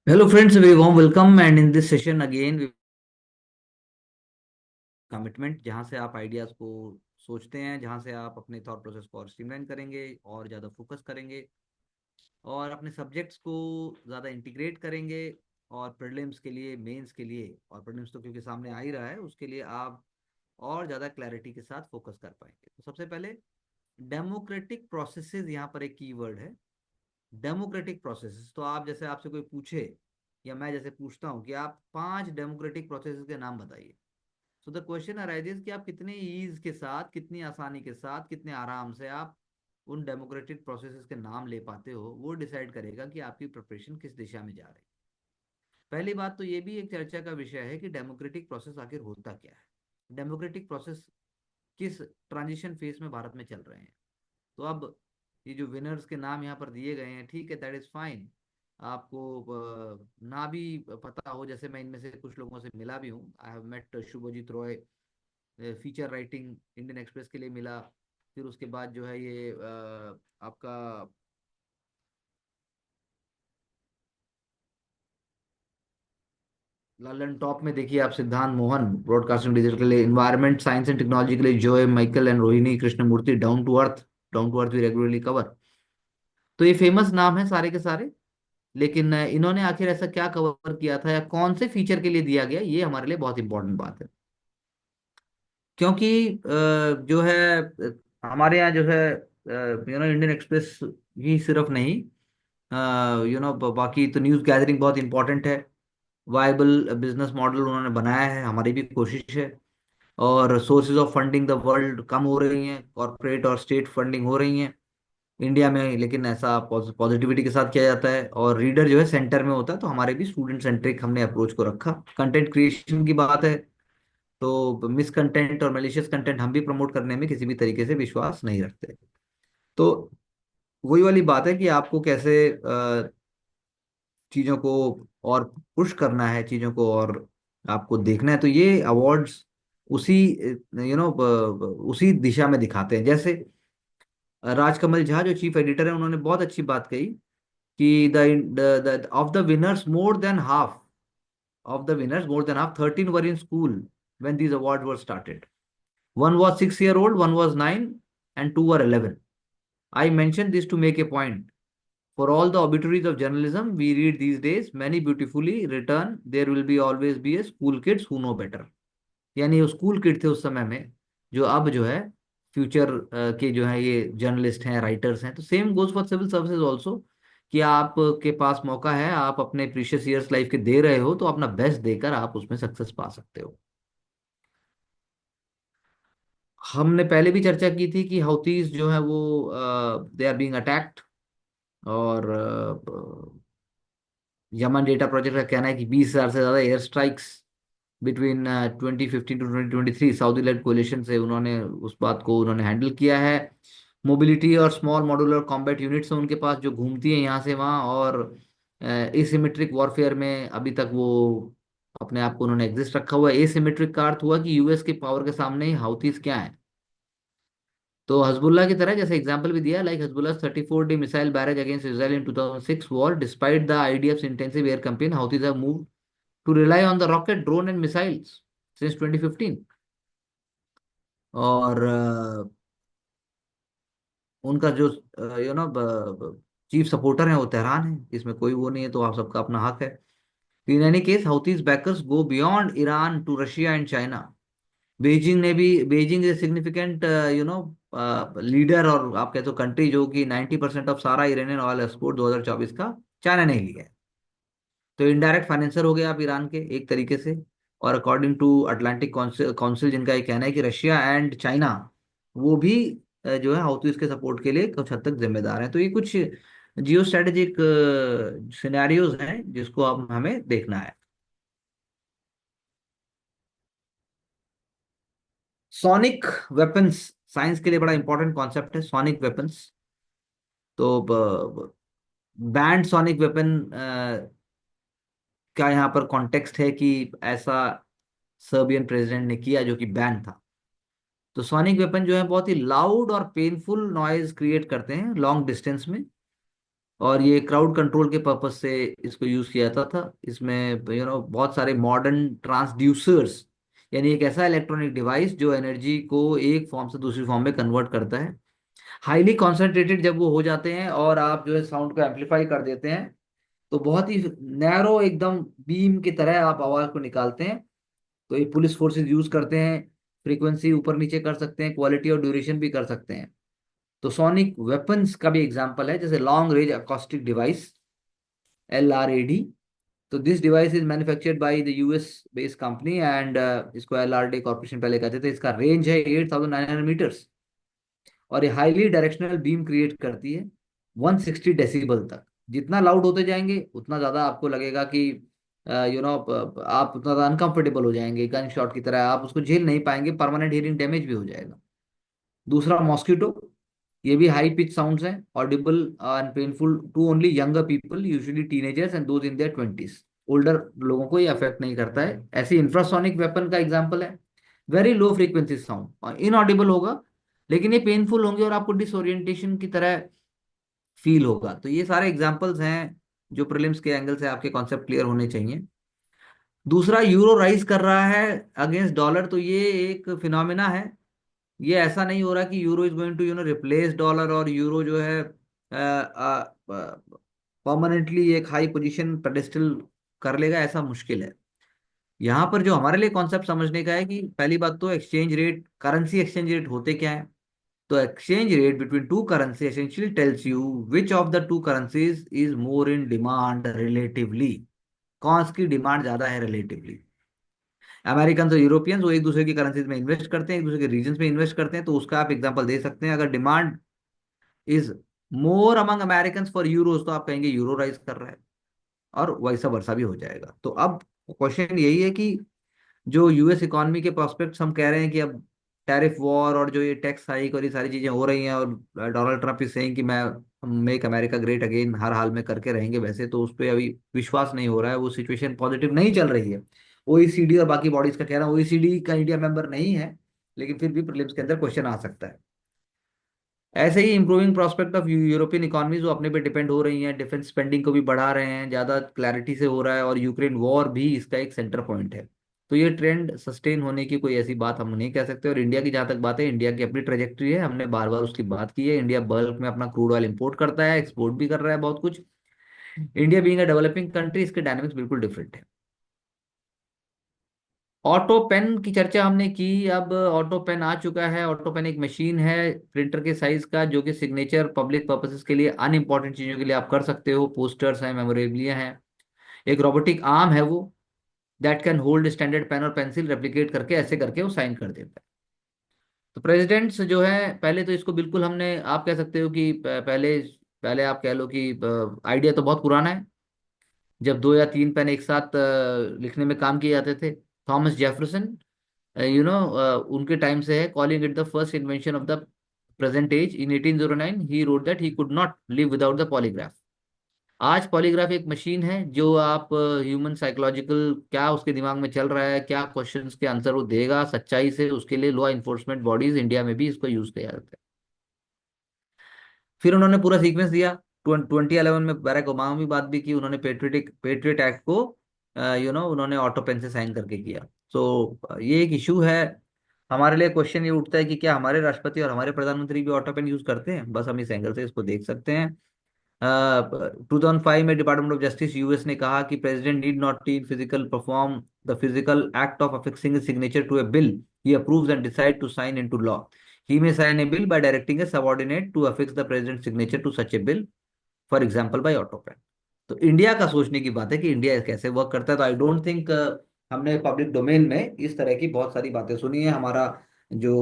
Hello friends, very warm welcome and in this session again commitment जहाँ से आप ideas को सोचते हैं, जहाँ से आप अपने थॉट प्रोसेस को और स्ट्रीमलाइन करेंगे और ज़्यादा फोकस करेंगे और अपने सब्जेक्ट्स को ज़्यादा इंटीग्रेट करेंगे और प्रीलिम्स के लिए, मेंस के लिए और प्रीलिम्स तो क्योंकि सामने आ ही रहा है उसके लिए आप और ज़्यादा क्लैरिटी के साथ फोकस कर पाएंगे। तो सबसे पहले डेमोक्रेटिक प्रोसेसेस यहाँ पर एक कीवर्ड है। डेमोक्रेटिक प्रोसेसेस, तो आप जैसे आपसे कोई पूछे या मैं जैसे पूछता हूँ कि आप 5 डेमोक्रेटिक प्रोसेसेस के नाम बताइए। सो द क्वेश्चन अराइजेस कि आप कितने ईज के साथ, कितनी आसानी के साथ, कितने आराम से आप उन डेमोक्रेटिक प्रोसेसेस के नाम ले पाते हो, वो डिसाइड करेगा कि आपकी प्रिपरेशन किस दिशा में जा रही है। पहली बात तो ये भी एक चर्चा का विषय है कि डेमोक्रेटिक प्रोसेस आखिर होता क्या है, डेमोक्रेटिक प्रोसेस किस ट्रांजिशन फेज में भारत में चल रहे हैं। तो अब ये जो विनर्स के नाम यहाँ पर दिए गए हैं, ठीक है, दैट इज फाइन। आपको ना भी पता हो, जैसे मैं इनमें से कुछ लोगों से मिला भी हूँ, I have met Shubhajit Roy, feature writing Indian Express के लिए मिला। फिर उसके बाद जो है ये आपका ललन टॉप में देखिए आप, सिद्धांत मोहन ब्रॉडकास्टिंग डिजिटल के लिए, इन्वायरमेंट साइंस एंड टेक्नोलॉजी के लिए Joy Michael and Rohini Krishnamurthy, down to earth, down to earth भी रेगुलरली कवर। तो ये फेमस नाम है सारे के सारे। लेकिन इन्होंने आखिर ऐसा क्या कवर किया था या कौन से फीचर के लिए दिया गया, ये हमारे लिए बहुत इंपॉर्टेंट बात है। क्योंकि जो है हमारे यहाँ जो है इंडियन एक्सप्रेस ही सिर्फ नहीं, बाकी तो न्यूज़ गैदरिंग बहुत इंपॉर्टेंट है। वायबल बिजनेस मॉडल उन्होंने बनाया है, हमारी भी कोशिश है। और sources of funding the world कम हो रही हैं, कॉर्पोरेट और स्टेट फंडिंग हो रही हैं इंडिया में, लेकिन ऐसा पॉजिटिविटी के साथ किया जाता है और रीडर जो है सेंटर में होता है। तो हमारे भी स्टूडेंट सेंट्रिक हमने अप्रोच को रखा। कंटेंट क्रिएशन की बात है तो मिस कंटेंट और मेलिशियस कंटेंट हम भी प्रमोट करने में किसी भी तरीके से विश्वास नहीं रखते। तो वही वाली बात है कि आपको कैसे चीज़ों को और पुश करना है, चीज़ों को और आपको देखना है। तो ये अवार्ड्स उसी उसी दिशा में दिखाते हैं। जैसे राजकमल झा जो चीफ एडिटर है, उन्होंने बहुत अच्छी बात कही कि the of the winners more than half, of the winners, more than half, 13 were in school when these awards were started. One was 6 year old, one was 9, and two were 11. I mentioned this to make a point. For all the obituaries of journalism we read these days, many beautifully written, there will be always be a school kids who know better. यानी वो school kid थे उस समय में, जो अब जो है फ्यूचर के जो है ये जर्नलिस्ट हैं, राइटर्स हैं। तो same goes for civil services also, कि आपके पास मौका है, आप अपने प्रीशियस ईयर्स लाइफ के दे रहे हो, तो अपना बेस्ट देकर आप उसमें सक्सेस पा सकते हो। हमने पहले भी चर्चा की थी कि हाउथीज जो है वो दे आर बीइंग अटैक्ड। और यमन डेटा प्रोजेक्ट का कहना है कि 20,000 से ज्यादा air strikes between 2015 to 2023 Saudi led coalition से उन्होंने उस बात को उन्होंने हैंडल किया है। मोबिलिटी और स्मॉल मॉड्यूलर कॉम्बैट यूनिट्स हैं उनके पास, जो घूमती हैं यहाँ से वहाँ, और एसिमेट्रिक वॉरफेयर में अभी तक वो अपने आप को उन्होंने एग्जिस्ट रखा हुआ है। एसिमेट्रिक का अर्थ हुआ कि यूएस के पावर के सामने हाउथीज क्या है। तो हजबुल्ला की तरह, जैसे एग्जांपल भी दिया, like Hezbollah 34 day missile barrage against Israel in 2006 war, despite the IDF intensive air campaign, Houthis have moved to rely on the rocket, drone and missiles since 2015। और उनका जो चीफ सपोर्टर है वो तेहरान है, इसमें कोई वो नहीं है, तो आप सबका अपना हक है। In any case Houthis backers go beyond Iran to Russia and China. Beijing is significant leader, और आप कहते हो कंट्री, जो कि 90% ऑफ सारा इरानियन ऑयल एक्सपोर्ट 2024 का चाइना ने ही लिया है। तो इनडायरेक्ट फाइनेंसर हो गए आप ईरान के एक तरीके से। और अकॉर्डिंग टू अटलांटिक काउंसिल, जिनका ये कहना है कि रशिया एंड चाइना वो भी जो है हाउथीज के सपोर्ट के लिए कुछ हद तक जिम्मेदार हैं। तो ये कुछ जियो स्ट्रेटेजिक सिनेरियोज हैं जिसको अब हमें देखना है। सोनिक वेपन्स साइंस के लिए बड़ा इंपॉर्टेंट कॉन्सेप्ट है, सोनिक वेपन्स। तो बैंड सोनिक वेपन का यहाँ पर कॉन्टेक्स्ट है कि ऐसा सर्बियन प्रेसिडेंट ने किया जो कि बैन था। तो सोनिक वेपन जो है बहुत ही लाउड और पेनफुल नॉइज क्रिएट करते हैं लॉन्ग डिस्टेंस में। और ये क्राउड कंट्रोल के पर्पज से इसको यूज किया जाता था। इसमें बहुत सारे मॉडर्न ट्रांसड्यूसर्स, यानी एक ऐसा इलेक्ट्रॉनिक डिवाइस जो एनर्जी को एक फॉर्म से दूसरी फॉर्म में कन्वर्ट करता है। हाईली कॉन्सेंट्रेटेड जब वो हो जाते हैं और आप जो है साउंड को एम्पलीफाई कर देते हैं, तो बहुत ही नैरो एकदम बीम की तरह आप आवाज को निकालते हैं। तो ये पुलिस फोर्सेस यूज करते हैं। फ्रीक्वेंसी ऊपर नीचे कर सकते हैं, क्वालिटी और ड्यूरेशन भी कर सकते हैं। तो सोनिक वेपन्स का भी एग्जांपल है, जैसे long range acoustic device, LRAD। तो this device is manufactured by the US based company and इसको LRD कॉर्पोरेशन पहले कहते थे। इसका रेंज है 8,900 मीटर्स, और ये हाईली डायरेक्शनल बीम क्रिएट करती है 160 डेसिबल तक। जितना लाउड होते जाएंगे उतना ज्यादा आपको लगेगा कि आप उतना ज्यादा अनकंफर्टेबल हो जाएंगे, गन शॉट की तरह आप उसको झेल नहीं पाएंगे, परमानेंट हियरिंग डैमेज भी हो जाएगा। दूसरा मॉस्किटो, ये भी हाई पिच साउंड्स हैं, audible and painful to only younger people, usually teenagers and those in their 20s। Older लोगों को ये अफेक्ट नहीं करता है। ऐसी इंफ्रासोनिक वेपन का एग्जांपल है, very low frequency sound, inaudible होगा लेकिन ये पेनफुल होंगे और आपको डिसोरिएंटेशन की तरह फील होगा। तो ये सारे एग्जांपल्स हैं जो प्रीलिम्स के एंगल से आपके कॉन्सेप्ट क्लियर होने चाहिए। दूसरा, यूरो राइज कर रहा है अगेंस्ट डॉलर। तो ये एक फिनोमिना है। ये ऐसा नहीं हो रहा कि euro is going to replace dollar, और यूरो जो है परमानेंटली एक हाई पोजीशन पेडेस्टल कर लेगा, ऐसा मुश्किल है। यहाँ पर जो हमारे लिए कॉन्सेप्ट समझने का है कि पहली बात तो exchange rate, currency exchange rate होते क्या है। तो exchange rate between two currency essentially tells you which of the two currencies is more in demand relatively। कौन सी डिमांड ज्यादा है रिलेटिवली। अमेरिकन और यूरोपियंस वो एक दूसरे की करेंसीज में इन्वेस्ट करते हैं, एक दूसरे के रीजन में इन्वेस्ट करते हैं। तो उसका आप एग्जांपल दे सकते हैं, अगर demand is more among American for euros तो आप कहेंगे यूरो राइज कर रहा है, और वैसा वर्षा भी हो जाएगा। तो अब क्वेश्चन यही है कि जो यूएस इकोनॉमी के प्रोस्पेक्ट्स हम कह रहे हैं कि अब टैरिफ वॉर और जो ये टैक्स हाइक और ये सारी चीजें हो रही हैं, और डोनाल्ड ट्रंप इज सेइंग कि मैं मेक अमेरिका ग्रेट अगेन हर हाल में करके रहेंगे, वैसे तो उस पर अभी विश्वास नहीं हो रहा है, वो सिचुएशन पॉजिटिव नहीं चल रही है। OECD और बाकी बॉडीज का कह रहा हूँ, OECD का इंडिया मेंबर नहीं है, लेकिन फिर भी प्रीलिम्स के अंदर क्वेश्चन आ सकता है। ऐसे ही improving prospect of European economies जो अपने पे डिपेंड हो रही हैं, डिफेंस स्पेंडिंग को भी बढ़ा रहे हैं, ज्यादा क्लैरिटी से हो रहा है, और यूक्रेन वॉर भी इसका एक सेंटर पॉइंट है। तो ये ट्रेंड सस्टेन होने की कोई ऐसी बात हम नहीं कह सकते। और इंडिया की जहां तक बात है, इंडिया की अपनी ट्रेजेक्ट्री है, हमने बार बार उसकी बात की है। इंडिया बल्क में अपना क्रूड ऑयल इंपोर्ट करता है, एक्सपोर्ट भी कर रहा है बहुत कुछ। India being a developing country, इसके डायनामिक्स बिल्कुल डिफरेंट है। ऑटो पेन की चर्चा हमने की। अब ऑटो पेन आ चुका है। ऑटो पेन एक मशीन है प्रिंटर के साइज का, जो कि सिग्नेचर पब्लिक पर्पसेस के लिए, अनइंपॉर्टेंट चीजों के लिए आप कर सकते हो, पोस्टर्स हैं, मेमोरेबलिया हैं। एक रोबोटिक आर्म है वो, that can hold standard pen और पेंसिल, रेप्लिकेट करके ऐसे करके वो साइन कर देता है। तो प्रेसिडेंट्स जो है, पहले तो इसको बिल्कुल हमने, आप कह सकते हो कि पहले पहले आप कह लो कि आइडिया तो बहुत पुराना है। जब दो या तीन पेन एक साथ लिखने में काम किए जाते थे, थॉमस जेफरसन, उनके टाइम से है, calling it the first invention of the present age. In 1809 he wrote that he could not live without the polygraph. आज पॉलीग्राफ एक मशीन है जो आप ह्यूमन साइकोलॉजिकल क्या उसके दिमाग में चल रहा है, क्या क्वेश्चंस के आंसर वो देगा सच्चाई से, उसके लिए लॉ इन्फोर्समेंट बॉडीज इंडिया में भी इसको यूज किया जाता है। फिर उन्होंने पूरा सीक्वेंस दिया। 2011 में बैरक ओबामा भी बात भी की, उन्होंने पेट्रियट एक्ट को उन्होंने ऑटो पेन से साइन करके किया। तो ये एक इशू है। हमारे लिए क्वेश्चन ये उठता है कि क्या हमारे राष्ट्रपति और हमारे प्रधानमंत्री भी ऑटो पेन यूज करते हैं। बस हम इस एंगल से इसको देख सकते हैं। 2005 में डिपार्टमेंट ऑफ जस्टिस यूएस ने कहा कि president need not in physical perform the physical act of affixing signature to a bill he approves and decide to sign into law. He may sign a bill by directing a subordinate to affix the president's signature to such a bill, for example by auto pen। तो India का सोचने की बात है कि India कैसे work करता है। तो आई डोंट थिंक हमने पब्लिक डोमेन में इस तरह की बहुत सारी बातें सुनी है। हमारा जो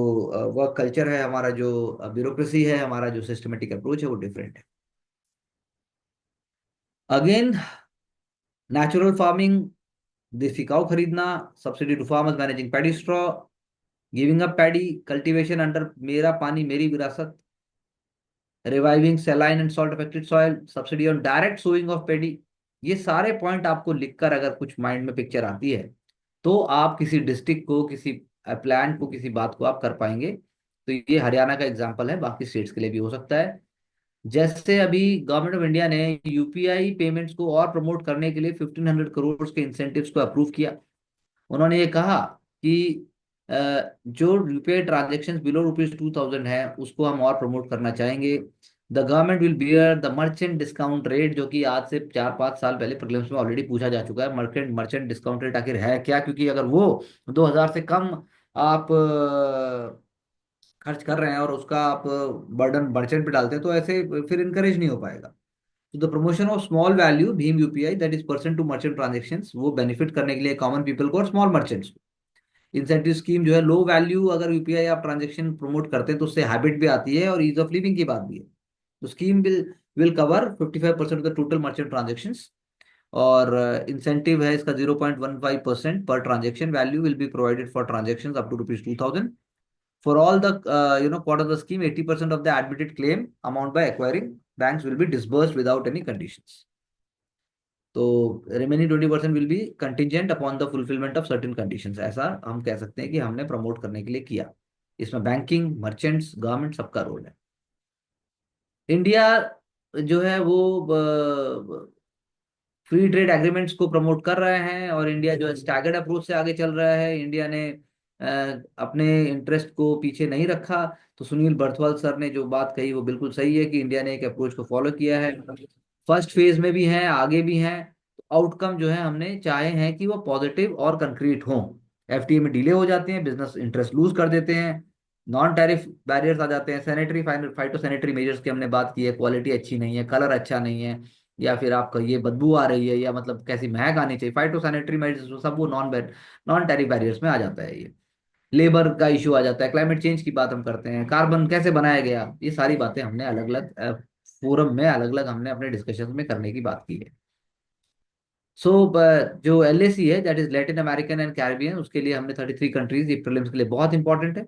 वर्क कल्चर है, हमारा जो ब्यूरोक्रेसी है, हमारा जो सिस्टमेटिक अप्रोच है, वो डिफरेंट है। Again, natural farming, desi cow खरीदना, subsidy to farmers managing paddy straw, giving up paddy cultivation under Mera Pani Meri Virasat, reviving saline and salt affected soil, subsidy on direct sowing of paddy. ये सारे point आपको लिखकर अगर कुछ माइंड में पिक्चर आती है, तो आप किसी डिस्ट्रिक्ट को, किसी प्लान को, किसी बात को आप कर पाएंगे। तो ये हरियाणा का एग्जाम्पल है, बाकी स्टेट्स के लिए भी हो सकता है। जैसे अभी गवर्नमेंट ऑफ इंडिया ने यूपीआई पेमेंट्स को और प्रमोट करने के लिए 1500 करोड़ के इंसेंटिव्स को अप्रूव किया। उन्होंने ये कहा कि अ, जो यूपीआई ट्रांजेक्शन बिलो ₹2000 है उसको हम और प्रमोट करना चाहेंगे। The government will bear the merchant discount rate, जो कि आज से 4-5 साल पहले प्रीलिम्स में ऑलरेडी पूछा जा चुका है, मर्चेंट मर्चेंट डिस्काउंट रेट आखिर है क्या, क्योंकि अगर वो 2000 से कम आप खर्च कर रहे हैं और उसका आप बर्डन मर्चेंट पे डालते हैं तो ऐसे फिर इनकरेज नहीं हो पाएगा। तो the promotion of small value भीम UPI, that is person to merchant transactions, वो बेनिफिट करने के लिए कॉमन पीपल को और स्मॉल मर्चेंट्स। इंसेंटिव स्कीम जो है, लो वैल्यू अगर यूपीआई आप ट्रांजेक्शन प्रमोट करते हैं तो उससे हैबिट भी आती है और ईज ऑफ लिविंग की बात भी है। तो scheme will cover 55% of the total merchant transaction. और इंसेंटिव है इसका 0.15% पर transaction value will be provided for transaction up to ₹2000। For all the part of the scheme, 80% of the admitted claim amount by acquiring banks will be disbursed without any conditions. तो remaining 20% will be contingent upon the fulfilment of certain conditions, ऐसा हम कह सकते हैं कि हमने promote करने के लिए किया। इसमें बैंकिंग, मर्चेंट्स, गवर्नमेंट सबका रोल है। इंडिया जो है वो फ्री ट्रेड एग्रीमेंट्स को प्रमोट कर रहे हैं और इंडिया जो है स्टैगर्ड अप्रोच से आगे चल रहा है। इंडिया ने अपने इंटरेस्ट को पीछे नहीं रखा। तो सुनील बर्थवाल सर ने जो बात कही वो बिल्कुल सही है कि इंडिया ने एक अप्रोच को फॉलो किया है। फर्स्ट फेज में भी हैं, आगे भी हैं। आउटकम जो है हमने चाहे हैं कि वो पॉजिटिव और कंक्रीट हों। एफटीए में डिले हो जाते हैं, बिजनेस इंटरेस्ट लूज कर देते हैं, नॉन टैरिफ बैरियर्स आ जाते हैं, सैनिटरी फाइटो सैनिटरी मेजर्स की हमने बात की है, क्वालिटी अच्छी नहीं है, कलर अच्छा नहीं है, या फिर आपका ये बदबू आ रही है, या मतलब कैसी महक आनी चाहिए, फाइटो सैनिटरी मेजर्स सब वो नॉन टैरिफ बैरियर्स में आ जाता है। ये लेबर का इशू आ जाता है, क्लाइमेट चेंज की बात हम करते हैं, कार्बन कैसे बनाया गया, ये सारी बातें हमने अलग अलग फोरम में अलग अलग हमने अपने डिस्कशन में करने की बात की है। सो जो एलएसी है, that is Latin American and Caribbean, उसके लिए हमने 33 कंट्रीज, ये प्रीलिम्स के लिए बहुत इंपॉर्टेंट है।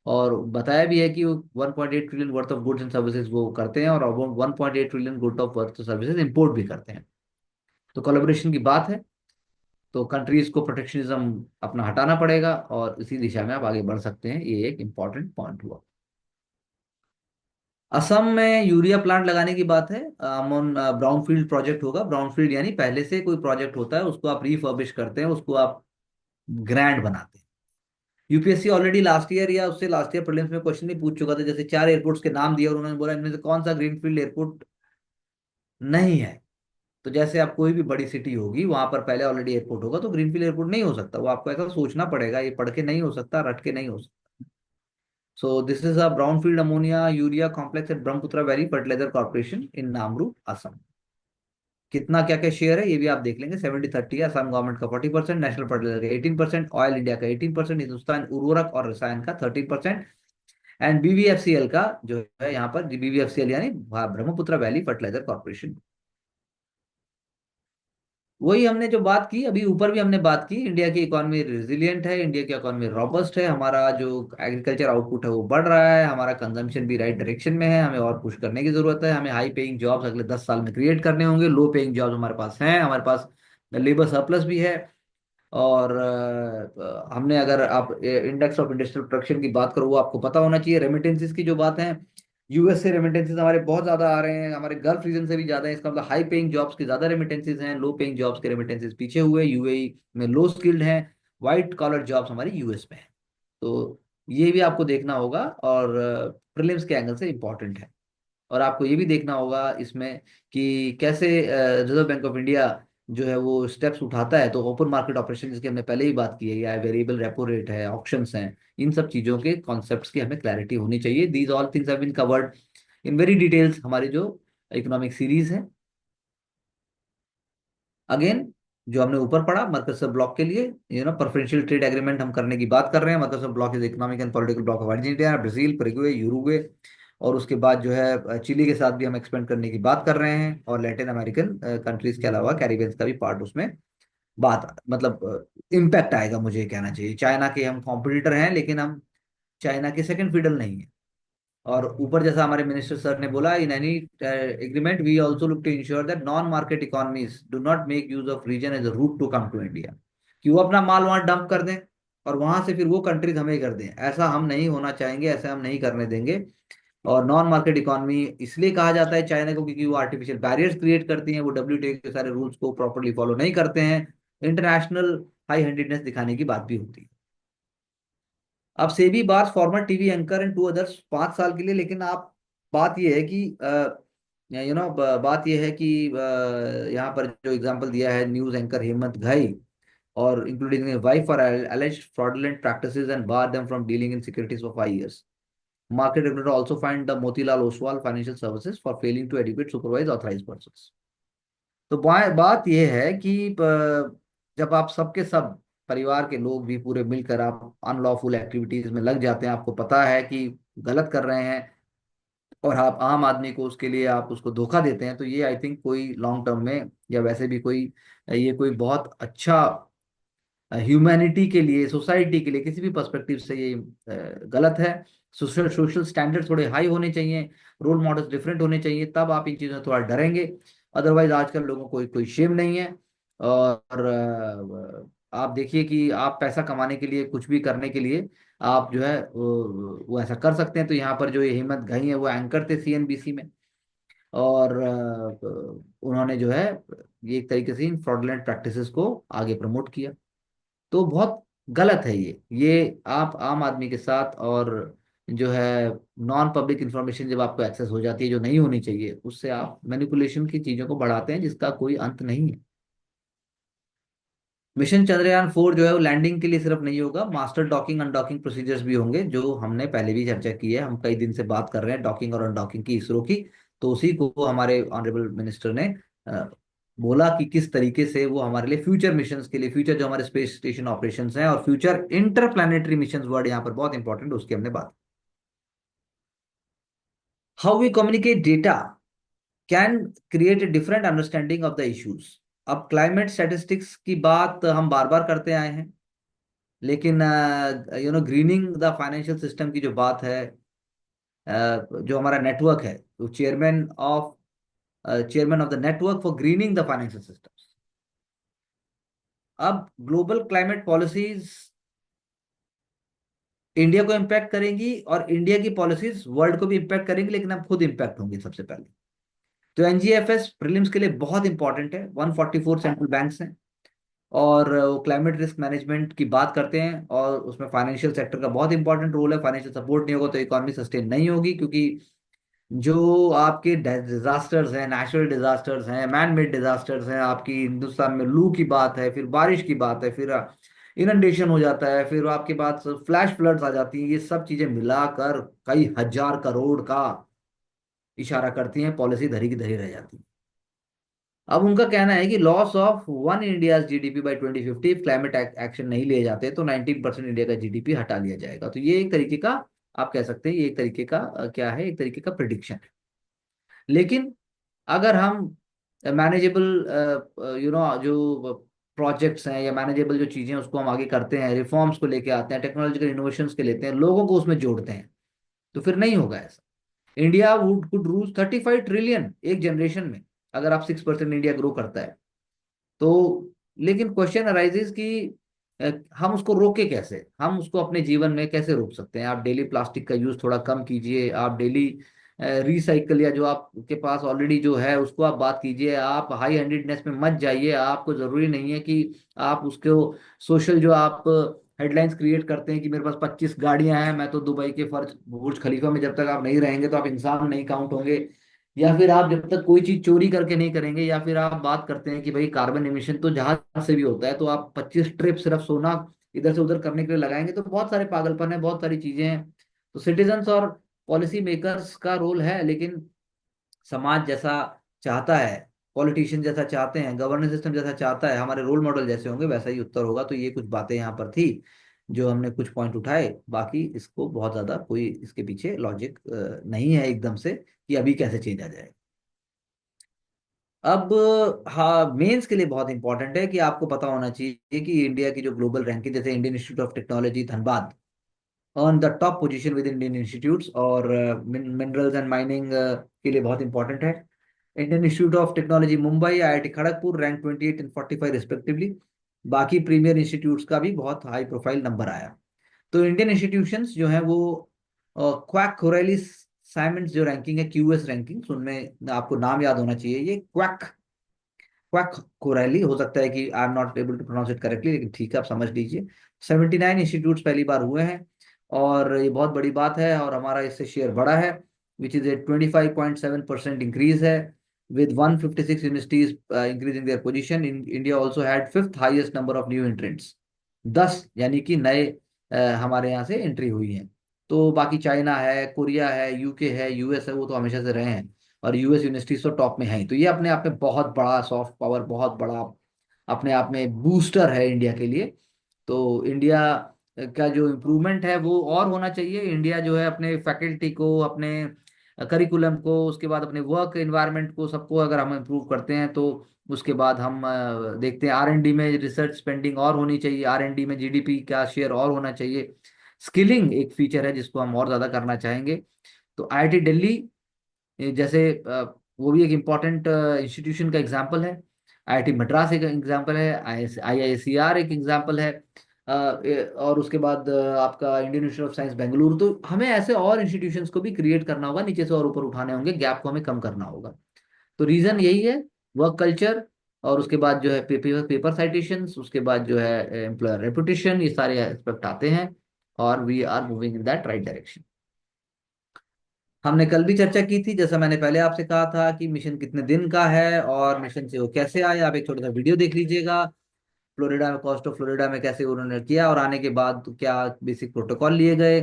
और बताया भी है कि वो 1.8 trillion worth of goods and services वो करते हैं और 1.8 trillion good of worth services import भी करते हैं। तो कोलैबोरेशन की बात है। तो कंट्रीज को प्रोटेक्शनिज्म अपना हटाना पड़ेगा और इसी दिशा में आप आगे बढ़ सकते हैं, ये एक इंपॉर्टेंट पॉइंट हुआ। असम में यूरिया प्लांट लगाने की बात है। अमोन ब्राउनफील्ड प्रोजेक्ट होगा। ब्राउनफील्ड यानी पहले से कोई प्रोजेक्ट होता है उसको आप रिफर्बिश करते हैं, उसको आप ग्रैंड बनाते हैं। यूपीएससी ऑलरेडी लास्ट ईयर या उससे लास्ट ईयर प्रीलिम्स में क्वेश्चन ही पूछ चुका था। जैसे 4 एयरपोर्ट्स के नाम दिए और उन्होंने बोला इनमें से कौन सा ग्रीनफील्ड एयरपोर्ट नहीं है। तो जैसे आप कोई भी बड़ी सिटी होगी वहां पर पहले ऑलरेडी एयरपोर्ट होगा तो ग्रीनफील्ड एयरपोर्ट नहीं हो सकता। वो आपको ऐसा सोचना पड़ेगा, ये पढ़ के नहीं हो सकता, रट के नहीं हो सकता। So this is a brownfield ammonia urea complex at Brahmaputra valley fertilizer corporation in Namrup, Assam. कितना क्या क्या शेयर है ये भी आप देख लेंगे। 70-30 है, असम गवर्नमेंट का 40%, नेशनल फर्टिलाइजर का 18%, ऑयल इंडिया का 18%, हिंदुस्तान उर्वरक और रसायन का 13%, एंड बीवीएफसीएल का जो है यहाँ पर, बीवीएफसीएल यानी ब्रह्मपुत्र वैली फर्टिलाइजर कॉर्पोरेशन। वही हमने जो बात की अभी ऊपर भी हमने बात की, इंडिया की इकोनॉमी रिजिलियंट है, इंडिया की इकोनॉमी रॉबस्ट है, हमारा जो एग्रीकल्चर आउटपुट है वो बढ़ रहा है, हमारा कंजम्पशन भी राइट डायरेक्शन में है, हमें और पुश करने की जरूरत है, हमें हाई पेइंग जॉब्स अगले 10 साल में क्रिएट करने होंगे, लो पेइंग जॉब्स हमारे पास हैं, हमारे पास लेबर सरप्लस भी है। और हमने, अगर आप इंडेक्स ऑफ इंडस्ट्रियल प्रोडक्शन की बात करो वो आपको पता होना चाहिए। रेमिटेंसेस की जो बात है, यूएस से रेमिटेंसेस हमारे बहुत ज्यादा आ रहे हैं, हमारे गल्फ रीजन से भी ज्यादा है। इसका मतलब हाई पेइंग जॉब्स के ज्यादा रेमिटेंसेस हैं, लो पेइंग जॉब्स के रेमिटेंसेस पीछे हुए, यूएई में लो स्किल्ड हैं, व्हाइट कॉलर जॉब्स हमारी यूएस में है। तो ये भी आपको देखना होगा और प्रीलिम्स के एंगल से इंपॉर्टेंट है। और आपको ये भी देखना होगा इसमें कि कैसे रिजर्व बैंक ऑफ इंडिया जो है वो स्टेप्स उठाता है। तो ओपन मार्केट ऑपरेशन जिसकी हमने पहले ही बात की है, या वेरिएबल रेपो रेट है, ऑप्शंस हैं, इन सब चीजों के कॉन्सेप्ट्स की हमें क्लैरिटी होनी चाहिए। These all things have been covered in very details हमारी जो इकोनॉमिक सीरीज है। अगेन, जो हमने ऊपर पढ़ा मर्कसर ब्लॉक के लिए, प्रेफरेंशियल ट्रेड एग्रीमेंट हम करने की बात कर रहे हैं। Mercosur bloc is economic and political bloc of Argentina, Brazil, Paraguay, Uruguay, और उसके बाद जो है चिली के साथ भी हम एक्सपेंड करने की बात कर रहे हैं, और लैटिन अमेरिकन कंट्रीज के अलावा कैरिबियंस का भी पार्ट उसमें बात, मतलब इम्पैक्ट आएगा। मुझे ये कहना चाहिए चाइना के हम कॉम्पिटिटर हैं लेकिन हम चाइना के सेकंड फिडल नहीं है। और ऊपर जैसा हमारे मिनिस्टर सर ने बोला, in any agreement we also look to ensure that non market economies do not make use of region as a route to come to India, कि वो अपना माल वहां डंप कर दें और वहां से फिर वो कंट्रीज हमें कर दें। ऐसा हम नहीं होना चाहेंगे, ऐसा हम नहीं करने देंगे। और नॉन मार्केट इकोनॉमी इसलिए कहा जाता है चाइना को क्योंकि वो आर्टिफिशियल बैरियर्स क्रिएट करती हैं, वो WTO के सारे रूल्स को प्रॉपरली फॉलो नहीं करते हैं, इंटरनेशनल हाई हैंडेडनेस दिखाने की बात भी होती है। अब SEBI bars former TV anchor and two others 5 साल के लिए, लेकिन आप बात यह है कि बात यह है कि यहाँ पर जो एग्जांपल दिया है न्यूज एंकर हेमंत घई और including wife for alleged fraudulent practices and bar them from dealing in securities for 5 years. Market regulator also fined the Motilal Oswal Financial Services for failing to adequate supervise authorized persons. तो बात यह है कि जब आप सबके सब परिवार के लोग भी पूरे मिलकर आप अनलॉफुल एक्टिविटीज में लग जाते हैं, आपको पता है कि गलत कर रहे हैं और आप आम आदमी को उसके लिए आप उसको धोखा देते हैं, तो ये आई थिंक कोई लॉन्ग टर्म में या वैसे भी कोई ये कोई बहुत अच्छा ह्यूमैनिटी के लिए, सोसाइटी के लिए किसी भी पर्सपेक्टिव से ये गलत है। सोशल सोशल स्टैंडर्ड थोड़े हाई होने चाहिए, रोल मॉडल्स डिफरेंट होने चाहिए, तब आप इन चीज़ों से थोड़ा डरेंगे। अदरवाइज आजकल लोगों को कोई शेम नहीं है। और आप देखिए कि आप पैसा कमाने के लिए कुछ भी करने के लिए आप जो है वो ऐसा कर सकते हैं। तो यहाँ पर जो ये हिम्मत घई है वो एंकर थे CNBC में, और उन्होंने जो है ये एक तरीके से इन फ्रॉडलेंट प्रैक्टिसेस को आगे प्रमोट किया। तो बहुत गलत है ये आप आम आदमी के साथ, और जो है नॉन पब्लिक इंफॉर्मेशन जब आपको एक्सेस हो जाती है जो नहीं होनी चाहिए, उससे आप मैनिपुलेशन की चीजों को बढ़ाते हैं जिसका कोई अंत नहीं है। मिशन चंद्रयान 4 जो है वो लैंडिंग के लिए सिर्फ नहीं होगा, मास्टर डॉकिंग अनडॉकिंग प्रोसीजर्स भी होंगे, जो हमने पहले भी चर्चा की है। हम कई दिन से बात कर रहे हैं डॉकिंग और अनडॉकिंग की इसरो की, तो उसी को हमारे ऑनरेबल मिनिस्टर ने बोला कि किस तरीके से वो हमारे लिए फ्यूचर मिशंस के लिए, फ्यूचर जो हमारे स्पेस स्टेशन ऑपरेशंस हैं और फ्यूचर इंटरप्लैनेटरी मिशंस, वर्ड यहाँ पर बहुत इंपॉर्टेंट, उसकी हमने बात। How we communicate data can create a different understanding of the issues. अब क्लाइमेट स्टैटिस्टिक्स की बात हम बार बार करते आए हैं, लेकिन ग्रीनिंग द फाइनेंशियल सिस्टम की जो बात है, जो हमारा नेटवर्क है, तो chairman of the network for grinning the financial system. अब ग्लोबल क्लाइमेट पॉलिसीज इंडिया को इम्पैक्ट करेंगी और इंडिया की पॉलिसीज वर्ल्ड को भी इम्पैक्ट करेंगी, लेकिन हम खुद इम्पैक्ट होंगे सबसे पहले। तो NGFS प्रीलिम्स के लिए बहुत इंपॉर्टेंट है, 144 सेंट्रल बैंक्स हैं, और वो क्लाइमेट रिस्क मैनेजमेंट की बात करते हैं, और उसमें फाइनेंशियल सेक्टर का बहुत इंपॉर्टेंट रोल है। फाइनेंशियल सपोर्ट नहीं होगा तो इकोनॉमी सस्टेन नहीं होगी, क्योंकि जो आपके डिजास्टर्स हैं, नेचुरल डिजास्टर्स हैं, मैन मेड डिजास्टर्स हैं, आपकी हिंदुस्तान में लू की बात है, फिर बारिश की बात है, फिर इनंडेशन हो जाता है, फिर आपके पास फ्लैश फ्लड्स आ जाती हैं, ये सब चीजें मिलाकर कई हजार करोड़ का इशारा करती हैं, पॉलिसी धरी की धरी रह जाती है। अब उनका कहना है कि loss of 1 India's GDP by 2050, climate action नहीं लिए जाते तो 19% इंडिया का GDP हटा लिया जाएगा। तो ये एक तरीके का, आप कह सकते हैं ये एक तरीके का क्या है, एक तरीके का प्रिडिक्शन है। लेकिन अगर हम मैनेजेबल जो प्रोजेक्ट्स हैं या मैनेजेबल जो चीजें उसको हम आगे करते हैं, रिफॉर्म्स को लेके आते हैं, टेक्नोलॉजिकल इनोवेशंस के लेते हैं, लोगों को उसमें जोड़ते हैं, तो फिर नहीं होगा ऐसा। India would could ROUGE 35 trillion एक जनरेशन में, अगर आप 6% इंडिया ग्रो करता है तो। लेकिन क्वेश्चन अराइजेज कि हम उसको रोके कैसे, हम उसको अपने जीवन में कैसे रोक सकते हैं। आप डेली प्लास्टिक का यूज थोड़ा कम कीजिए, आप डेली रिसाइकल या जो आपके पास ऑलरेडी जो है उसको आप बात कीजिए, आप हाई हैंडेडनेस में मत जाइए। आपको जरूरी नहीं है कि आप उसको सोशल जो आप हेडलाइंस क्रिएट करते हैं कि मेरे पास 25 गाड़ियां हैं, मैं तो दुबई के फर्ज बुर्ज खलीफा में, जब तक आप नहीं रहेंगे तो आप इंसान नहीं काउंट होंगे। या फिर आप जब तक कोई चीज चोरी करके नहीं करेंगे, या फिर आप बात करते हैं कि भाई कार्बन एमिशन तो जहाज से भी होता है, तो आप 25 ट्रिप सिर्फ सोना इधर से उधर करने के लिए लगाएंगे, तो बहुत सारे पागलपन है, बहुत सारी चीजें हैं। तो सिटीजन्स और पॉलिसी मेकर्स का रोल है, लेकिन समाज जैसा चाहता है, पॉलिटिशियन जैसा चाहते हैं, गवर्नेंस सिस्टम जैसा चाहता है, हमारे रोल मॉडल जैसे होंगे वैसा ही उत्तर होगा। तो ये कुछ बातें यहाँ पर थी जो हमने कुछ पॉइंट उठाए, बाकी इसको बहुत ज्यादा कोई इसके पीछे लॉजिक नहीं है एकदम से कि अभी कैसे चेंज आ जाए। अब हाँ, मेंस के लिए बहुत इंपॉर्टेंट है कि आपको पता होना चाहिए कि इंडिया की जो ग्लोबल रैंकिंग, जैसे Indian institute of technology Dhanbad on the top position with Indian institutes, और मिनरल्स एंड माइनिंग के लिए बहुत इंपॉर्टेंट है। Indian institute of technology Mumbai, IIT Kharagpur rank 28 and 45 respectively. बाकी प्रीमियर इंस्टीट्यूट्स का भी बहुत हाई प्रोफाइल नंबर आया। तो इंडियन इंस्टीट्यूशंस जो हैं वो क्वैक कोरेलिस साइमंड्स जो रैंकिंग है, क्यूएस रैंकिंग, उनमें आपको नाम याद होना चाहिए, ये क्वैक क्वैक कोरैली, हो सकता है कि I am not able to pronounce it correctly, लेकिन ठीक है, आप समझ लीजिए। 79 इंस्टीट्यूट्स पहली बार हुए हैं, और ये बहुत बड़ी बात है, और हमारा इससे शेयर बढ़ा है, विच इज ए 25.7% इंक्रीज है, with 156 universities increasing their position in India also had fifth highest number of new entrants, 10 यानी कि नए हमारे यहाँ से एंट्री हुई है। तो बाकी चाइना है, कोरिया है, यूके है, यूएस है, वो तो हमेशा से रहे हैं, और यूएस यूनिवर्सिटीज तो टॉप में है ही। तो ये अपने आप में बहुत बड़ा सॉफ्ट पावर, बहुत बड़ा अपने आप में बूस्टर है इंडिया के लिए। तो इंडिया का जो इम्प्रूवमेंट है वो और होना चाहिए। इंडिया जो है अपने फैकल्टी को, अपने करिकुलम को, उसके बाद अपने वर्क एनवायरनमेंट को, सबको अगर हम इम्प्रूव करते हैं तो उसके बाद हम देखते हैं आर एंड डी में रिसर्च स्पेंडिंग और होनी चाहिए, आर एंड डी में जीडीपी का शेयर और होना चाहिए। स्किलिंग एक फीचर है जिसको हम और ज़्यादा करना चाहेंगे। तो आईआईटी दिल्ली जैसे वो भी एक इम्पॉर्टेंट इंस्टीट्यूशन का एग्जाम्पल है, आईआईटी मद्रास एक एग्जाम्पल है, आईआईएसईआर एक एग्जाम्पल है, और उसके बाद आपका Indian institute of science Bengaluru. तो हमें ऐसे और इंस्टीट्यूशंस को भी क्रिएट करना होगा, नीचे से और ऊपर उठाने होंगे, गैप को हमें कम करना होगा। तो रीजन यही है, वर्क कल्चर, और उसके बाद जो है पेपर पेपर साइटेशंस, उसके बाद जो है एम्प्लॉयर रेपुटेशन, ये सारे एस्पेक्ट आते हैं, और we are moving in that right direction. हमने कल भी चर्चा की थी, जैसा मैंने पहले आपसे कहा था, कि मिशन कितने दिन का है और मिशन से वो कैसे आए। आप एक छोटा सा वीडियो देख लीजिएगा, फ्लोरिडा में, कॉस्ट ऑफ फ्लोरिडा में कैसे उन्होंने किया, और आने के बाद तो क्या बेसिक प्रोटोकॉल लिए गए।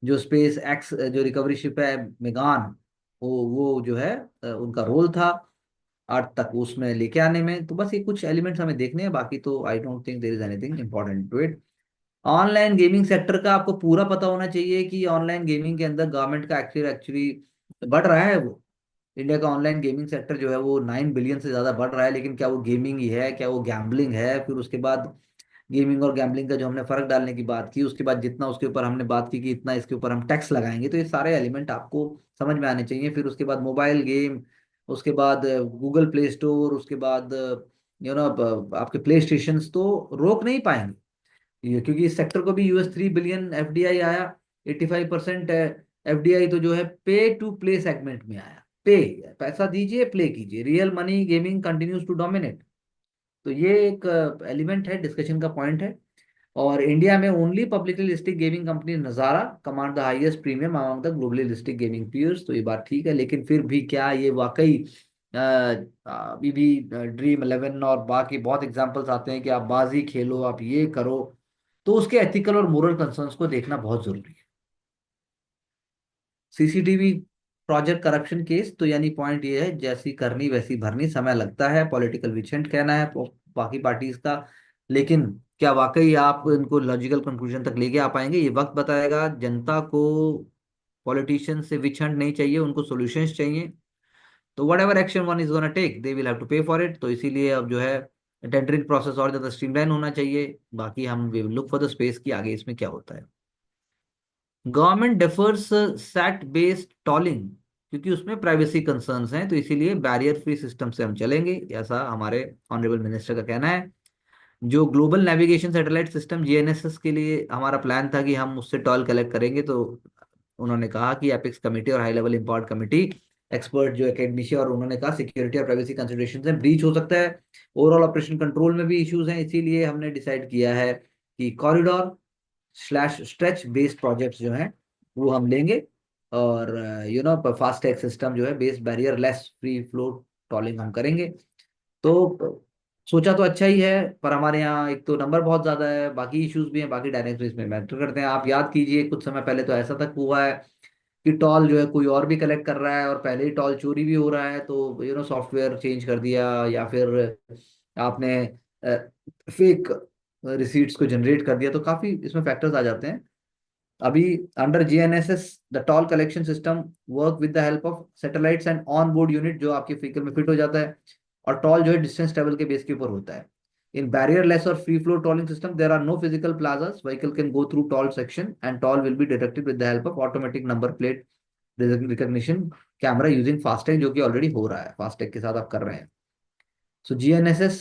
जो स्पेस एक्स जो रिकवरी शिप है मेगान, वो जो है उनका रोल था अर्थ तक उसमें लेके आने में। तो बस ये कुछ एलिमेंट्स हमें देखने हैं, बाकी तो I don't think there is anything important to it. Online gaming sector का आपको पूरा पता होना चाहिए कि ऑनलाइन गेमिंग के अंदर गवर्नमेंट का एक्टिव एक्चुअली बढ़ रहा है। वो इंडिया का ऑनलाइन गेमिंग सेक्टर जो है वो 9 बिलियन से ज्यादा बढ़ रहा है, लेकिन क्या वो गेमिंग ही है, क्या वो गैम्बलिंग है? फिर उसके बाद गेमिंग और गैम्बलिंग का जो हमने फर्क डालने की बात की, उसके बाद जितना उसके ऊपर हमने बात की कि इतना इसके ऊपर हम टैक्स लगाएंगे, तो ये सारे एलिमेंट आपको समझ में आने चाहिए। फिर उसके बाद मोबाइल गेम, उसके बाद गूगल प्ले स्टोर, उसके बाद आपके प्ले स्टेशन तो रोक नहीं पाएंगे ये, क्योंकि इस सेक्टर को भी US 3 बिलियन एफडीआई आया। 85% एफडीआई तो जो है पे टू प्ले सेगमेंट में आया। पे, पैसा दीजिए, प्ले कीजिए, real money gaming continues to dominate. तो ये एक एलिमेंट है, डिस्कशन का पॉइंट है। और इंडिया में only publicly listed gaming company Nazara command the highest premium among the globally listed gaming peers. तो ये बात ठीक है, लेकिन फिर भी क्या ये वाकई अभी भी Dream11 और बाकी बहुत एग्जांपल्स आते हैं कि आप बाजी खेलो, आप ये करो, तो उसके एथिकल और मोरल कंसर्न्स को देखना बहुत जरूरी है। सीसीटीवी प्रोजेक्ट करप्शन केस, तो यानी पॉइंट ये है, जैसी करनी वैसी भरनी, समय लगता है, पॉलिटिकल विचेंट कहना है बाकी पार्टीज का, लेकिन क्या वाकई आप इनको लॉजिकल कंक्लूजन तक लेके आ पाएंगे, ये वक्त बताएगा। जनता को पॉलिटिशियन से विचंट नहीं चाहिए, उनको सॉल्यूशंस चाहिए। तो whatever action one is gonna take, they will have to pay for it. तो इसीलिए अब जो है टेंडरिंग प्रोसेस और ज्यादा स्ट्रीमलाइन होना चाहिए। बाकी हम we will look for the space की आगे इसमें क्या होता है। Government defers sat based tolling, क्योंकि उसमें प्राइवेसी कंसर्न्स हैं, तो इसीलिए बैरियर फ्री सिस्टम से हम चलेंगे, ऐसा हमारे ऑनरेबल मिनिस्टर का कहना है। जो global navigation satellite system GNSS के लिए हमारा प्लान था कि हम उससे टॉल कलेक्ट करेंगे, तो उन्होंने कहा कि एपिक्स कमेटी और high level import committee expert जो एकेडमिशिया, और उन्होंने कहा सिक्योरिटी और प्राइवेसी कंसिडरेशन से ब्रीच हो सकता है, ओवरऑल ऑपरेशन कंट्रोल में भी इश्यूज हैं, इसीलिए हमने डिसाइड किया है कि corridor slash stretch based projects जो हैं वो हम लेंगे, और फास्ट टैग सिस्टम जो है based barrierless free flow tolling हम करेंगे। तो सोचा तो अच्छा ही है, पर हमारे यहाँ एक तो नंबर बहुत ज्यादा है, बाकी इश्यूज भी हैं, बाकी डायनेमिक्स इसमें मैटर करते हैं। आप याद कीजिए कुछ समय पहले तो ऐसा तक हुआ है कि टॉल जो है कोई और भी कलेक्ट कर रहा है, और पहले ही टॉल चोरी भी हो रहा है, तो सॉफ्टवेयर चेंज कर दिया, या फिर आपने फेक रिसीट्स को जनरेट कर दिया, तो काफी इसमें फैक्टर्स आ जाते हैं। अभी under GNSS the tall collection system work with the help of satellites and on board unit, जो आपके व्हीकल में फिट हो जाता है, और टॉल जो है डिस्टेंस ट्रेवल के बेस के ऊपर होता है। इन बैरियरलेस और free flow tolling system there are no physical plazas, vehicle can go through toll section and toll will be detected with the help of automatic number plate recognition camera using FASTag, जो कि already हो रहा है, FASTag के साथ आप कर रहे हैं। सो GNSS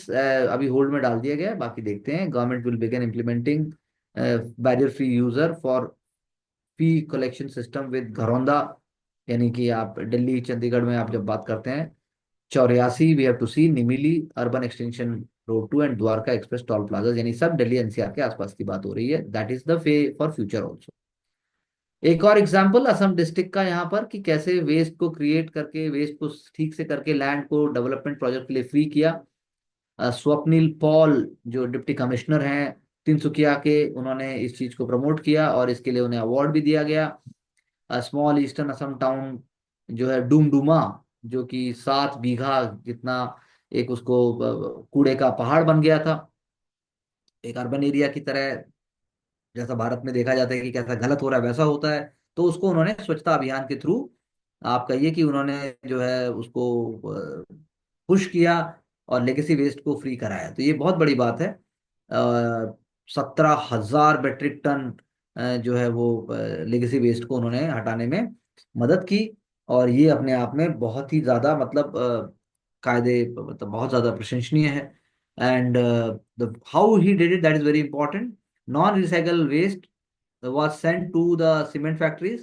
अभी होल्ड में डाल दिया गया है, बाकी देखते हैं। Government will begin implementing barrier free user for fee collection system with Gharaunda यानी कि आप दिल्ली चंडीगढ़ में आप जब बात करते हैं, 84 वी हैव टू सी निमिली urban extension road 2 and Dwarka expressway toll plaza, यानी सब दिल्ली एनसीआर के आसपास की बात हो रही है। That is the way for future also. एक और एग्जांपल असम डिस्ट्रिक्ट का यहाँ पर, कि कैसे वेस्ट को क्रिएट करके, वेस्ट को ठीक से करके लैंड को डेवलपमेंट प्रोजेक्ट के लिए फ्री किया। स्वप्निल पॉल जो डिप्टी कमिश्नर हैं तिनसुकिया के, उन्होंने इस चीज को प्रमोट किया और इसके लिए उन्हें अवार्ड भी दिया गया। स्मॉल ईस्टर्न असम टाउन जो है डुमडुमा, जो कि 7 बीघा जितना एक उसको कूड़े का पहाड़ बन गया था, एक अर्बन एरिया की तरह। जैसा भारत में देखा जाता है कि कैसा गलत हो रहा है वैसा होता है, तो उसको उन्होंने स्वच्छता अभियान के थ्रू, आप कहिए कि उन्होंने जो है उसको पुश किया और लेगेसी वेस्ट को फ्री कराया। तो ये बहुत बड़ी बात है। 17,000 मीट्रिक टन जो है वो लेगेसी वेस्ट को उन्होंने हटाने में मदद की। और ये अपने आप में बहुत ही ज्यादा मतलब कायदे मतलब बहुत ज्यादा प्रशंसनीय है। And the how he did it, that is very important. Non recycle waste was sent to the cement factories,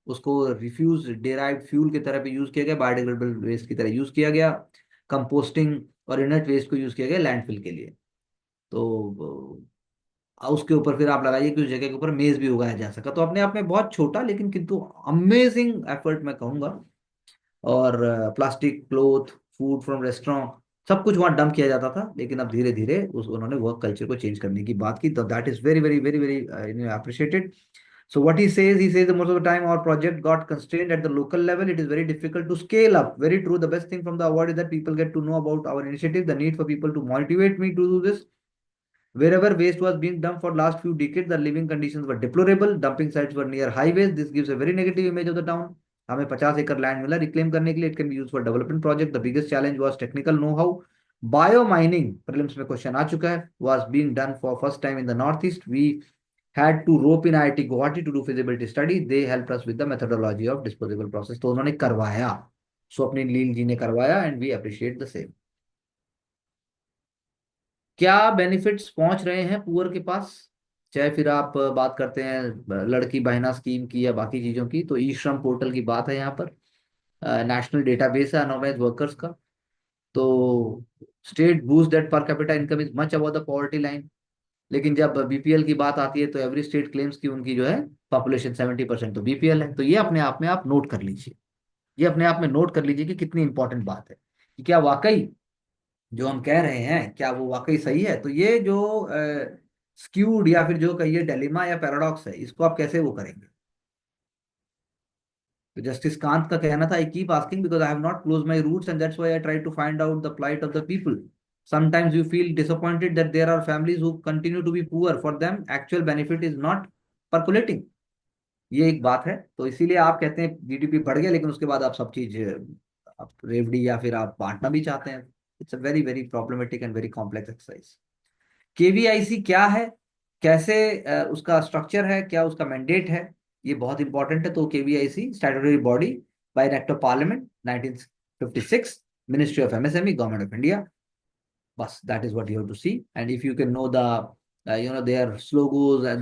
उसको रिफ्यूज डेराइव्ड फ्यूल की तरह भी यूज किया गया, बायोडिग्रेडेबल वेस्ट की तरह यूज किया गया। कंपोस्टिंग और इनर्ट वेस्ट को यूज किया गया लैंडफिल के लिए। तो उसके ऊपर फिर आप लगाइए कि उस जगह के ऊपर मेज भी उगाया जा सका। तो अपने आप में बहुत छोटा लेकिन किंतु अमेजिंग एफर्ट मैं कहूंगा। और plastic, cloth, food from restaurant, सब कुछ वहां डंप किया जाता था, लेकिन अब धीरे धीरे उस उन्होंने वर्क कल्चर को चेंज करने की बात की। तो that is very very very very appreciated. So what he says that most of the time our project got constrained at the local level. It is very difficult to scale up. Very true. The best thing from the award is that people get to know about our initiative. The need for people to motivate me to do this. Wherever waste was being dumped for last few decades, the living conditions were deplorable. Dumping sites were near highways. This gives a very negative image of the town. हमें 50 एकड़ land मिला reclaim करने के लिए। It can be use for development project. The biggest challenge was technical know how. Bio mining prelims में question आ चुका है, was being done for first time in the north east. We had to rope in IIT Guwahati to do feasibility study. They helped us with the methodology of disposable process. तो उन्होंने करवाया, स्वप्निल लील जी ने करवाया, and we appreciate the same. क्या benefits पहुंच रहे हैं पुअर के पास? चाहे फिर आप बात करते हैं लड़की बहना स्कीम की या बाकी चीजों की, तो ई श्रम पोर्टल की बात है यहाँ पर। नेशनल डेटाबेस है अनऑर्गेनाइज वर्कर्स का। तो state boost that per capita income is much above the poverty line. लेकिन जब बीपीएल की बात आती है तो एवरी स्टेट क्लेम्स की उनकी जो है पॉपुलेशन 70% तो बीपीएल है। तो ये अपने आप में आप नोट कर लीजिए, ये अपने आप में नोट कर लीजिए कि कितनी इंपॉर्टेंट बात है, कि क्या वाकई जो हम कह रहे हैं क्या वो वाकई सही है। तो ये जो स्क्यूड या फिर जो कहिए डेलिमा या पैराडॉक्स है, इसको आप कैसे वो करेंगे। तो जस्टिस कांत का कहना था, I keep asking because I have not close my roots and that's why I try to find out the plight of the people. Sometimes you feel disappointed that there are families who continue to be poor. For them actual benefit is not percolating. ये एक बात है। तो इसीलिए आप कहते हैं GDP बढ़ गया, लेकिन उसके बाद आप सब चीज आप रेवड़ी या फिर आप बांटना भी चाहते हैं। It's a very very problematic and very complex exercise. KVIC क्या है, कैसे उसका स्ट्रक्चर है, क्या उसका मैंडेट है, ये बहुत इंपॉर्टेंट है। तो KVIC statutory body by an act of parliament 1956, ministry of MSME, government of India. बस that is what you have to see. And if you can know the their logos and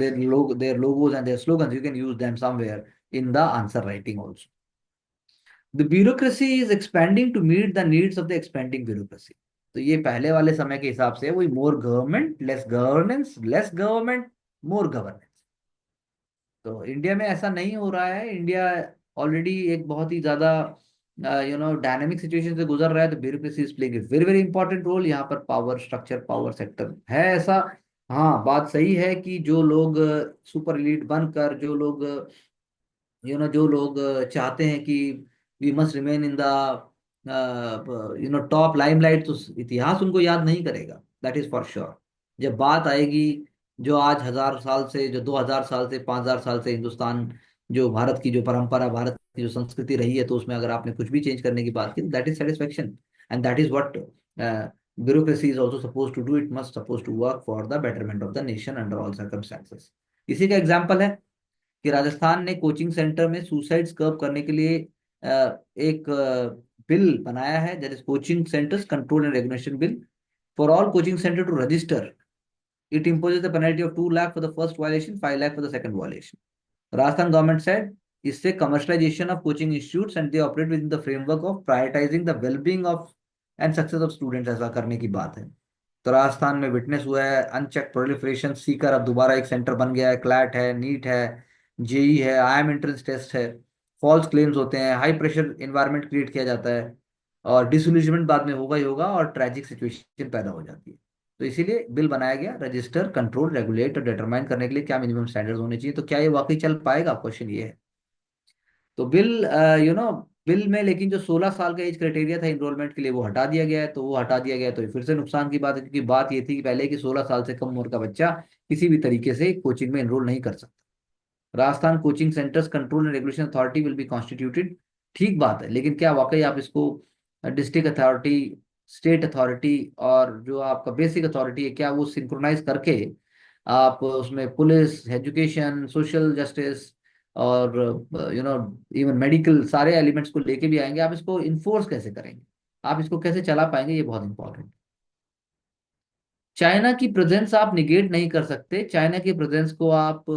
their logos and their slogans, you can use them somewhere in the answer writing also. The bureaucracy is expanding to meet the needs of the expanding bureaucracy. तो ये पहले वाले समय के हिसाब से वही more government less governance, less government more governance. तो इंडिया में ऐसा नहीं हो रहा है। इंडिया ऑलरेडी एक बहुत ही ज्यादा डायनेमिक सिचुएशन से गुजर रहा है। तो bureaucracy is playing a very very important role. यहाँ पर पावर स्ट्रक्चर, पावर सेक्टर है ऐसा। हाँ, बात सही है कि जो लोग सुपर एलीट बनकर, जो लोग जो लोग चाहते हैं कि we must remain in the top limelight, तो इतिहास उनको याद नहीं करेगा, दैट इज फॉर श्योर। जब बात आएगी जो आज 1000 साल से, जो 2000 साल से, 5000 साल से हिंदुस्तान, जो भारत की जो परंपरा, भारत की जो संस्कृति रही है, तो उसमें अगर आपने कुछ भी चेंज करने की बात की, that is satisfaction. And that is what bureaucracy is also suppose to do. It must suppose to work for the betterment of the nation under all circumstances. इसी का एग्जाम्पल है कि राजस्थान ने कोचिंग सेंटर में सुसाइड्स कर्व करने के लिए एक बिल बनाया है, that is coaching centres control and regulation bill. For all coaching centre to register, it imposes a penalty of 2 lakh for the first violation, 5 lakh for the second violation. Rajasthan government said इससे commercialisation of coaching institutes and they operate with in the framework of prioritising the wellbeing of and success of students, ऐसा करने की बात है। तो राजस्थान में witness हुआ है अनचेक प्रोलिफरेशन, सीकर अब दोबारा एक सेंटर बन गया है, क्लैट है, नीट है, जेई है, आईएम एंट्रेंस टेस्ट है, फॉल्स क्लेम्स होते हैं, हाई प्रेशर एनवायरनमेंट क्रिएट किया जाता है, और डिसोल्यूशमेंट बाद में होगा ही होगा, और ट्रैजिक सिचुएशन पैदा हो जाती है। तो इसीलिए बिल बनाया गया, रजिस्टर, कंट्रोल, रेगुलेट और डिटरमाइन करने के लिए क्या मिनिमम स्टैंडर्ड्स होने चाहिए। तो क्या ये वाकई चल पाएगा, क्वेश्चन ये है। तो बिल बिल में लेकिन जो 16 साल का एज क्राइटेरिया था इनरोलमेंट के लिए वो हटा दिया गया है। तो वो हटा दिया गया तो ये फिर से नुकसान की बात है, क्योंकि बात ये थी कि पहले कि 16 साल से कम उम्र का बच्चा किसी भी तरीके से कोचिंग में एनरोल नहीं कर सकता। Rajasthan coaching centres control and regulation authority will be constituted. ठीक बात है, लेकिन क्या वाकई आप इसको डिस्ट्रिक्ट अथॉरिटी, स्टेट अथॉरिटी और जो आपका बेसिक अथॉरिटी है, क्या वो सिंक्रोनाइज करके आप उसमें पुलिस, एजुकेशन, सोशल जस्टिस और इवन मेडिकल सारे एलिमेंट्स को लेके भी आएंगे, आप इसको इन्फोर्स कैसे करेंगे, आप इसको कैसे चला पाएंगे, ये बहुत इंपॉर्टेंट। चाइना की प्रेजेंस आप निगेट नहीं कर सकते, चाइना की प्रेजेंस को आप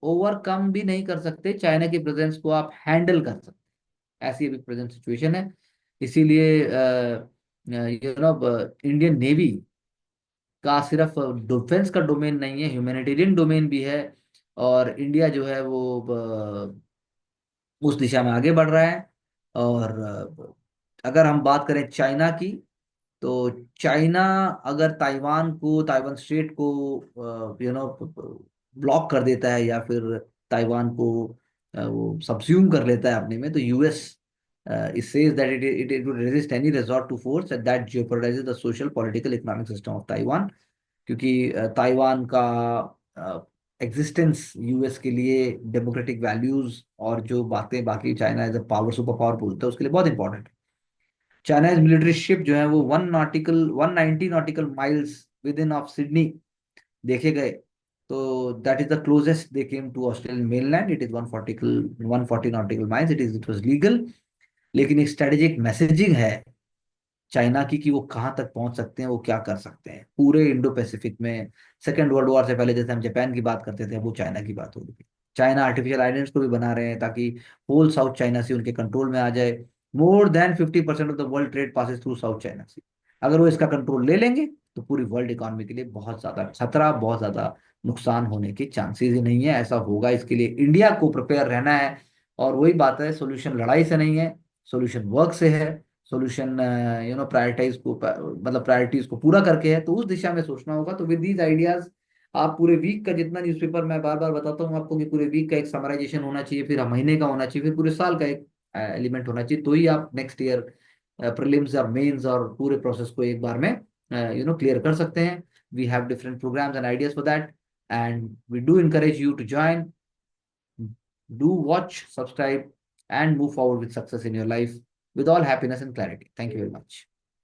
ओवरकम भी नहीं कर सकते, चाइना की प्रेजेंस को आप हैंडल कर सकते, ऐसी अभी प्रेजेंट सिचुएशन है। इसीलिए इंडियन नेवी का सिर्फ डिफेंस का डोमेन नहीं है, ह्यूमैनिटेरियन डोमेन भी है। और इंडिया जो है वो उस दिशा में आगे बढ़ रहा है। और अगर हम बात करें चाइना की, तो चाइना अगर ताइवान को, ताइवान स्टेट को ब्लॉक कर देता है, या फिर ताइवान को वो सब्स्यूम कर लेता है अपने में, तो US it says that it would resist any resort to force that jeopardizes the social, political, economic system of Taiwan। क्योंकि ताइवान का एग्जिस्टेंस यूएस के लिए डेमोक्रेटिक वैल्यूज और जो बातें बाकी China as a power, super power बोलता है, उसके लिए बहुत इंपॉर्टेंट है। चाइनाज मिलिट्री शिप जो है वो 190 nautical miles within of Sydney देखे गए। तो that is the closest they came to Australian mainland. It is 140 nautical miles, it was legal. लेकिन एक स्ट्रेटेजिक मैसेजिंग है चाइना की कि वो कहाँ तक पहुंच सकते हैं, वो क्या कर सकते हैं पूरे इंडो पैसिफिक में। सेकेंड वर्ल्ड वॉर से पहले जैसे हम जापान की बात करते थे, वो चाइना की बात हो रही है। चाइना आर्टिफिशियल आइलैंड्स को भी बना रहे हैं ताकि होल साउथ चाइना सी उनके कंट्रोल में आ जाए। More than 50% of the world trade passes through South China Sea. अगर वो इसका कंट्रोल ले लेंगे तो पूरी वर्ल्ड इकोनॉमी के लिए बहुत ज्यादा खतरा, बहुत ज्यादा नुकसान होने के चांसेस ही नहीं है। ऐसा होगा, इसके लिए इंडिया को प्रिपेयर रहना है। और वही बात है, सोल्यूशन लड़ाई से नहीं है, सोल्यूशन वर्क से है। सोल्यूशन प्रायोरिटाइज को, मतलब प्रायोरिटीज को पूरा करके है। तो उस दिशा में सोचना होगा। तो विद दीज आइडियाज आप पूरे वीक का जितना न्यूज़पेपर, मैं बार बार बताता हूँ आपको कि पूरे वीक का एक समराइजेशन होना चाहिए, फिर महीने का होना चाहिए, फिर पूरे साल का एक एलिमेंट होना चाहिए। तो ही आप नेक्स्ट ईयर प्रीलिम्स और मेंस और पूरे प्रोसेस को एक बार में क्लियर कर सकते हैं। We have different programmes and ideas for that, and we do encourage you to join, do watch, subscribe, and move forward with success in your life with all happiness and clarity. Thank you very much.